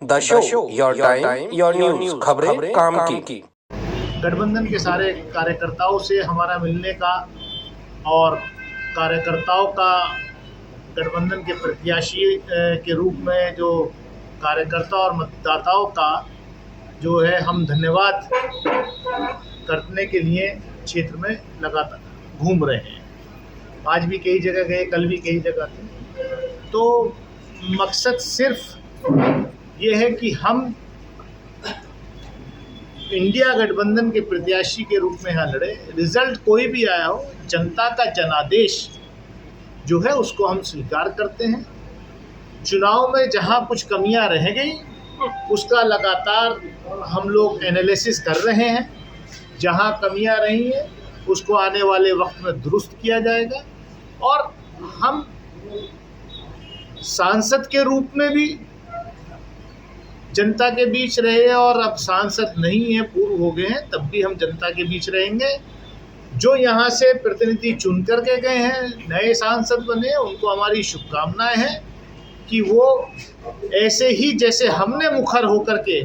The show your time your news, खबरें काम की। गठबंधन के सारे कार्यकर्ताओं से हमारा मिलने का और कार्यकर्ताओं का गठबंधन के प्रत्याशी के रूप में जो कार्यकर्ता और मतदाताओं का जो है हम धन्यवाद करने के लिए क्षेत्र में लगातार घूम रहे हैं। आज भी कई जगह गए, कल भी कई जगह थे। तो मकसद सिर्फ ये है कि हम इंडिया गठबंधन के प्रत्याशी के रूप में यहाँ लड़े। रिजल्ट कोई भी आया हो, जनता का जनादेश जो है उसको हम स्वीकार करते हैं। चुनाव में जहाँ कुछ कमियां रह गई उसका लगातार हम लोग एनालिसिस कर रहे हैं। जहाँ कमियां रही हैं उसको आने वाले वक्त में दुरुस्त किया जाएगा। और हम सांसद के रूप में भी जनता के बीच रहे और अब सांसद नहीं है, पूर्व हो गए हैं, तब भी हम जनता के बीच रहेंगे। जो यहाँ से प्रतिनिधि चुन करके गए हैं, नए सांसद बने, उनको हमारी शुभकामनाएं हैं कि वो ऐसे ही जैसे हमने मुखर होकर के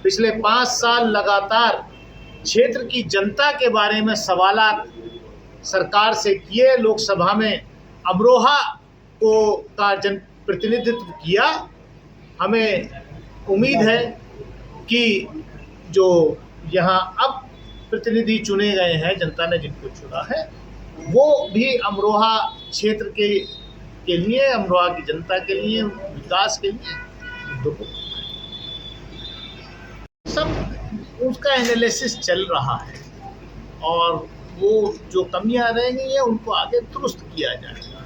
पिछले 5 साल लगातार क्षेत्र की जनता के बारे में सवालात सरकार से किए, लोकसभा में अमरोहा को का जन प्रतिनिधित्व किया। हमें उम्मीद है कि जो यहाँ अब प्रतिनिधि चुने गए हैं, जनता ने जिनको चुना है, वो भी अमरोहा क्षेत्र के लिए, अमरोहा की जनता के लिए, विकास के लिए सब उसका एनालिसिस चल रहा है। और वो जो कमियां रह गई हैं उनको आगे दुरुस्त किया जाएगा।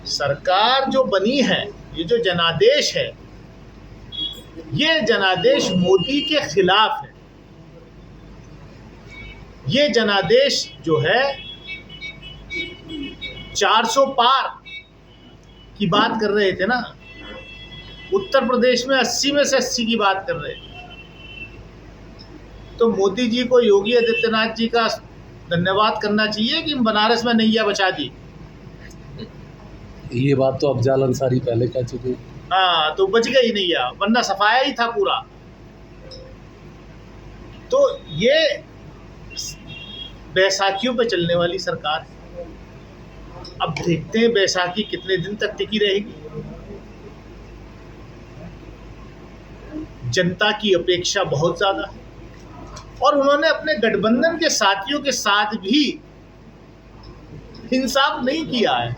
सरकार जो बनी है, ये जो जनादेश है, ये जनादेश मोदी के खिलाफ है। ये जनादेश जो है 400 पार की बात कर रहे थे ना, उत्तर प्रदेश में 80 में से 80 की बात कर रहे थे। तो मोदी जी को योगी आदित्यनाथ जी का धन्यवाद करना चाहिए कि बनारस में नैया बचा दी। ये बात तो अफजाल अंसारी पहले कह चुके। हाँ, तो बच गई नैया, वरना सफाया ही था पूरा। तो ये बैसाखियों पे चलने वाली सरकार है। अब देखते हैं बैसाखी कितने दिन तक टिकी रहेगी। जनता की अपेक्षा बहुत ज्यादा है और उन्होंने अपने गठबंधन के साथियों के साथ भी इंसाफ नहीं किया है।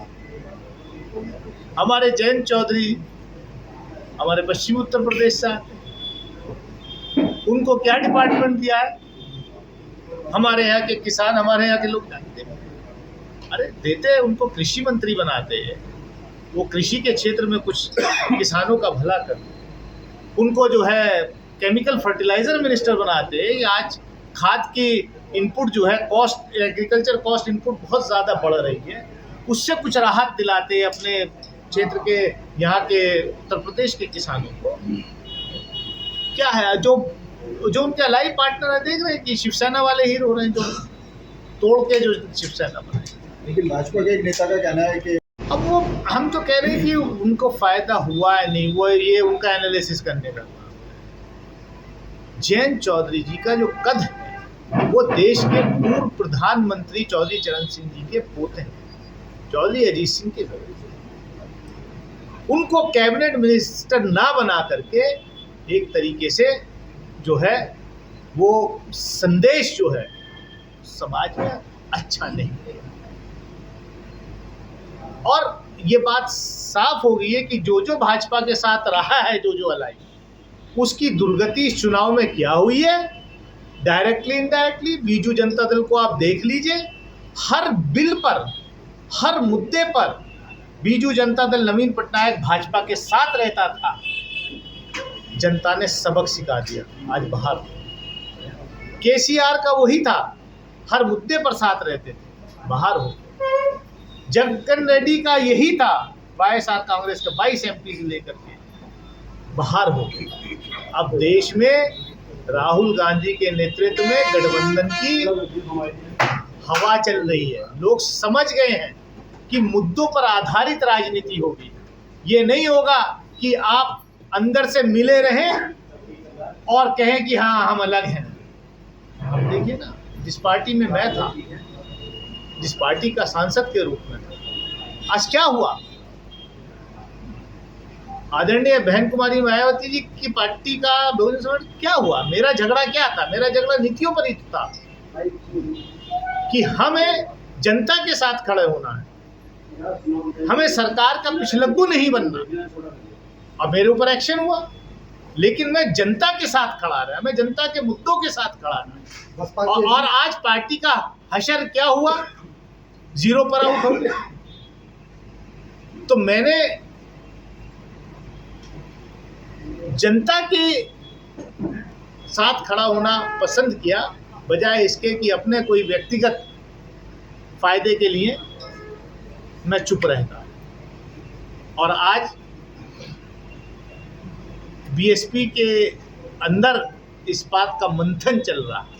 हमारे जयंत चौधरी हमारे पश्चिम उत्तर प्रदेश से आते हैं, उनको क्या डिपार्टमेंट दिया है? हमारे यहाँ के किसान, हमारे यहाँ के लोग जानते हैं। अरे देते हैं, उनको कृषि मंत्री बनाते हैं, वो कृषि के क्षेत्र में कुछ किसानों का भला कर। उनको जो है केमिकल फर्टिलाइजर मिनिस्टर बनाते हैं। आज खाद की इनपुट जो है, कॉस्ट, एग्रीकल्चर कॉस्ट इनपुट बहुत ज़्यादा बढ़ रही है, उससे कुछ राहत दिलाते हैं अपने क्षेत्र के, यहाँ के उत्तर प्रदेश के किसानों को। क्या है जो उनके अलाई पार्टनर है, देख रहे हैं कि शिवसेना वाले ही रो रहे हैं, जो तोड़ के जो शिवसेना बनाए। लेकिन भाजपा के एक नेता का कहना है कि अब वो, हम तो कह रहे हैं कि उनको फायदा हुआ है नहीं हुआ, ये उनका एनालिसिस करने का। जयंत चौधरी जी का जो कद है, वो देश के पूर्व प्रधानमंत्री चौधरी चरण सिंह जी के पोते हैं, चौधरी अजीत सिंह के बेटे। उनको कैबिनेट मिनिस्टर ना बना करके एक तरीके से जो है वो संदेश जो है समाज में अच्छा नहीं है। और ये बात साफ हो गई है कि जो भाजपा के साथ रहा है, जो अलाई, उसकी दुर्गति इस चुनाव में क्या हुई है, डायरेक्टली इनडायरेक्टली। बीजू जनता दल को आप देख लीजिए, हर बिल पर, हर मुद्दे पर बीजू जनता दल, नवीन पटनायक भाजपा के साथ रहता था। जनता ने सबक सिखा दिया, आज बाहर। केसीआर का वही था, हर मुद्दे पर साथ रहते थे, बाहर हो। जगन रेड्डी का यही था, वाईएसआर कांग्रेस का 22 MP से लेकर के बाहर हो गए। अब देश में राहुल गांधी के नेतृत्व में गठबंधन की हवा चल रही है। लोग समझ गए हैं कि मुद्दों पर आधारित राजनीति होगी। ये नहीं होगा कि आप अंदर से मिले रहें और कहें कि हाँ हम अलग हैं। अब देखिए ना, जिस पार्टी में मैं था, जिस पार्टी का सांसद के रूप में था, आज क्या हुआ? आदरणीय बहन कुमारी मायावती जी की पार्टी का बहुजन समाज क्या हुआ? मेरा झगड़ा क्या था? मेरा झगड़ा नीतियों पर ही था कि हमें जनता के साथ खड़े होना है, हमें सरकार का पिछलग्गू नहीं बनना। अब मेरे ऊपर एक्शन हुआ, लेकिन मैं जनता के साथ खड़ा रहा, मैं जनता के मुद्दों के साथ खड़ा रहा। और आज पार्टी का हशर क्या हुआ? 0 पर आउट हो गया। तो मैंने जनता के साथ खड़ा होना पसंद किया, बजाय इसके कि अपने कोई व्यक्तिगत फायदे के लिए मैं चुप रहता। और आज बीएसपी के अंदर इस बात का मंथन चल रहा है।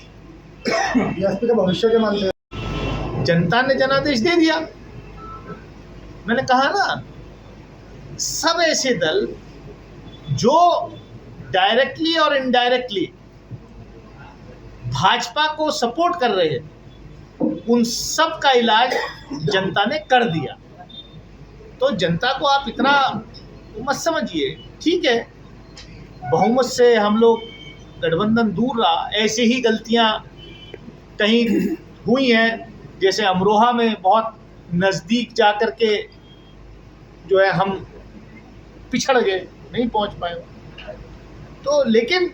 बीएसपी का भविष्य के मानते हैं? जनता ने जनादेश दे दिया। मैंने कहा ना, सब ऐसे दल जो डायरेक्टली और इनडायरेक्टली भाजपा को सपोर्ट कर रहे हैं, उन सब का इलाज जनता ने कर दिया। तो जनता को आप इतना मत समझिए। ठीक है, बहुमत से हम लोग गठबंधन दूर रहा, ऐसे ही गलतियां कहीं हुई हैं, जैसे अमरोहा में बहुत नज़दीक जाकर के जो है हम पिछड़ गए, नहीं पहुंच पाए। तो लेकिन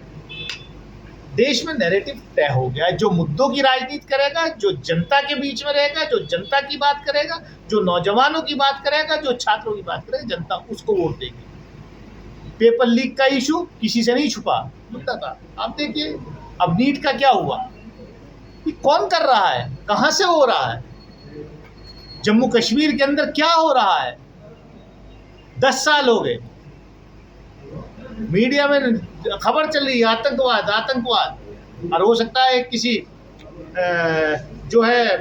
देश में नैरेटिव तय हो गया है। जो मुद्दों की राजनीति करेगा, जो जनता के बीच में रहेगा, जो जनता की बात करेगा, जो नौजवानों की बात करेगा, जो छात्रों की बात करेगा, जनता उसको वोट देगी। पेपर लीक का इशू किसी से नहीं छुपा मुद्दा था। आप देखिए अब नीट का क्या हुआ, कि कौन कर रहा है, कहां से हो रहा है, जम्मू कश्मीर के अंदर क्या हो रहा है। 10 साल हो गए, मीडिया में खबर चल रही है आतंकवाद आतंकवाद, और हो सकता है किसी जो है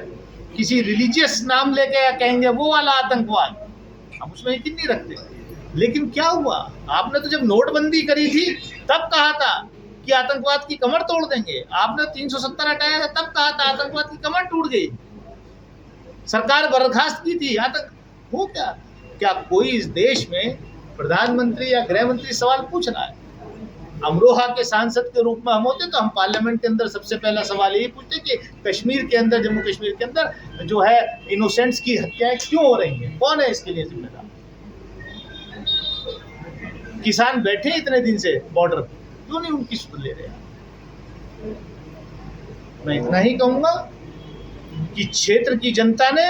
किसी रिलीजियस नाम लेके कहेंगे वो वाला आतंकवाद, हम उसमें यकीन नहीं रखते। लेकिन क्या हुआ? आपने तो जब नोटबंदी करी थी तब कहा था कि आतंकवाद की कमर तोड़ देंगे। आपने 370 हटाया था तब कहा था आतंकवाद की कमर टूट गई, सरकार बर्खास्त की थी। आतंक हो क्या कोई इस देश में प्रधानमंत्री या गृह मंत्री सवाल पूछ रहा है? अमरोहा के सांसद के रूप में हम होते तो हम पार्लियामेंट के अंदर सबसे पहला सवाल यही पूछते कि कश्मीर के अंदर, जम्मू कश्मीर के अंदर जो है इनोसेंट्स की हत्याएं क्यों हो रही हैं, कौन है इसके लिए जिम्मेदार? किसान बैठे इतने दिन से बॉर्डर पर, क्यों नहीं उनकी सुध ले रहे? मैं इतना ही कहूंगा कि क्षेत्र की जनता ने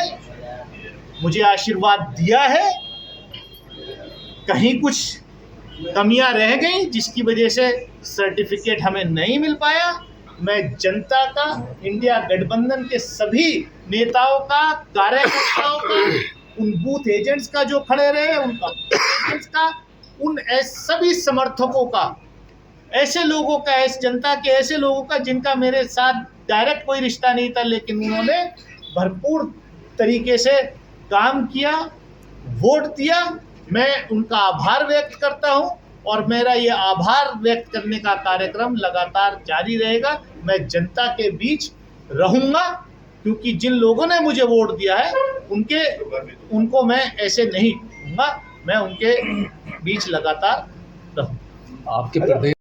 मुझे आशीर्वाद दिया है। कहीं कुछ कमियां रह गई जिसकी वजह से सर्टिफिकेट हमें नहीं मिल पाया। मैं जनता का, इंडिया गठबंधन के सभी नेताओं का, कार्यकर्ताओं का, उन बूथ एजेंट्स का जो खड़े रहे उनका, का उन सभी समर्थकों का, ऐसे लोगों का, ऐसे जनता के ऐसे लोगों का जिनका मेरे साथ डायरेक्ट कोई रिश्ता नहीं था, लेकिन उन्होंने भरपूर तरीके से काम किया, वोट दिया। मैं उनका आभार व्यक्त करता हूं और मेरा ये आभार व्यक्त करने का कार्यक्रम लगातार जारी रहेगा। मैं जनता के बीच रहूंगा, क्योंकि जिन लोगों ने मुझे वोट दिया है उनको मैं ऐसे नहीं कहूँगा, मैं उनके बीच लगातार रहूँगा। आपके प्रदेश